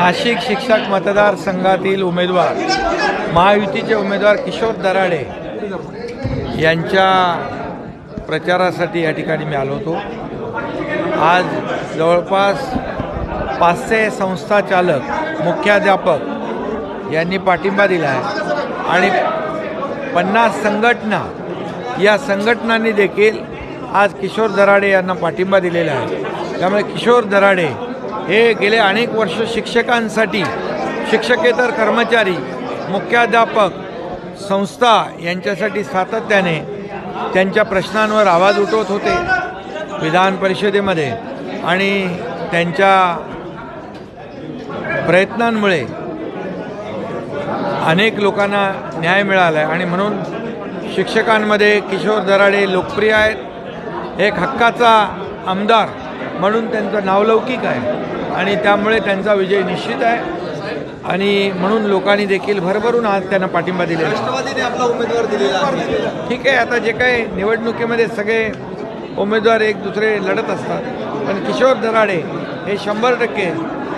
नाशिक शिक्षक मतदारसंघातील उमेदवार महायुतीचे उमेदवार किशोर दराडे यांच्या प्रचारासाठी या ठिकाणी मी आलो होतो। आज जवळपास 500 संस्था चालक, मुख्याध्यापक यांनी पाठिंबा दिला आहे आणि 50 संघटना, या संघटनांनी देखील आज किशोर दराडे यांना पाठिंबा दिलेला आहे। त्यामुळे किशोर दराडे हे गेले अनेक वर्ष शिक्षकांसाठी, शिक्षकेतर कर्मचारी, मुख्याध्यापक, संस्था यांच्यासाठी सातत्याने त्यांच्या प्रश्नांवर आवाज उठवत होते विधान परिषदेमध्ये आणि त्यांच्या प्रयत्नांमुळे अनेक लोकांना न्याय मिळाला आहे आणि म्हणून शिक्षकांमध्ये किशोर दराडे लोकप्रिय आहेत। एक हक्काचा आमदार म्हणून त्यांचं नावलौकिक आहे आणि त्यामुळे त्यांचा विजय निश्चित आहे आणि म्हणून लोकांनी देखील भरभरून आज त्यांना पाठिंबा दिलेला आहे। राष्ट्रवादीने आपला उमेदवार दिलेला आहे। ठीक आहे, आता जे काही निवडणुकीमध्ये सगळे उमेदवार एक दुसरे लढत असतात, पण किशोर दराडे हे 100%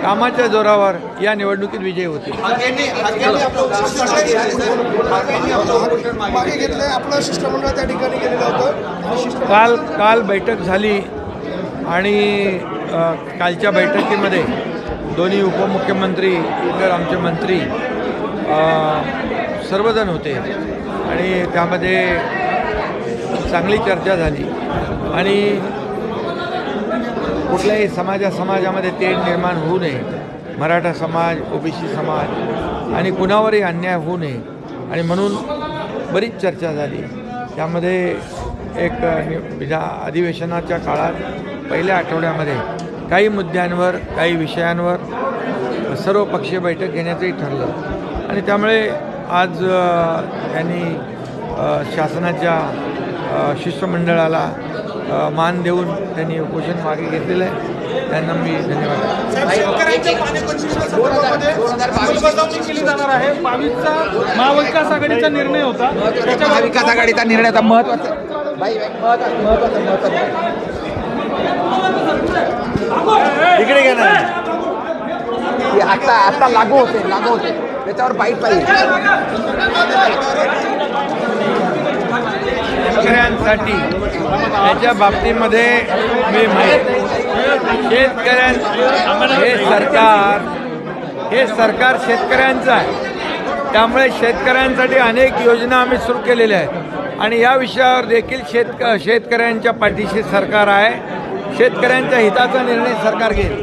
कामाच्या जोरावर या निवडणुकीत विजयी होते। शिष्टमंडळ त्या ठिकाणी गेलेलं होतं। काल बैठक झाली आणि कालच्या बैठकीमध्ये दोन्ही उपमुख्यमंत्री, इतर आमचे मंत्री सर्वजण होते आणि त्यामध्ये चांगली चर्चा झाली आणि कुठल्याही समाजामध्ये तेढ निर्माण होऊ नये, मराठा समाज, ओबीसी समाज आणि कुणावरही अन्याय होऊ नये आणि म्हणून बरीच चर्चा झाली। त्यामध्ये एक अधिवेशनाच्या काळात पहिल्या आठवड्यामध्ये काही मुद्द्यांवर, काही विषयांवर सर्वपक्षीय बैठक घेण्याचंही ठरलं आणि त्यामुळे आज त्यांनी शासनाच्या शिष्टमंडळाला मान देऊन त्यांनी उपोषण मागे घेतलेलं आहे। त्यांना मी धन्यवाद। केली जाणार आहे। 22चा महाविकास आघाडीचा निर्णय होता, त्याच्या महाविकास आघाडीचा निर्णयाचा महत्त्वाचा इकडे घ्या ना, आता लागू होते त्याच्यावर बाईट पाहिजे। शेतकऱ्यांसाठी त्याच्या बाबतीमध्ये मी हे सरकार शेतकऱ्यांचं आहे, त्यामुळे शेतकऱ्यांसाठी अनेक योजना आम्ही सुरू केलेल्या आहेत आणि या विषयावर देखील शेतकऱ्यांच्या पाठीशी सरकार आहे। शेतकऱ्यांच्या हिताचा निर्णय सरकार घेईल।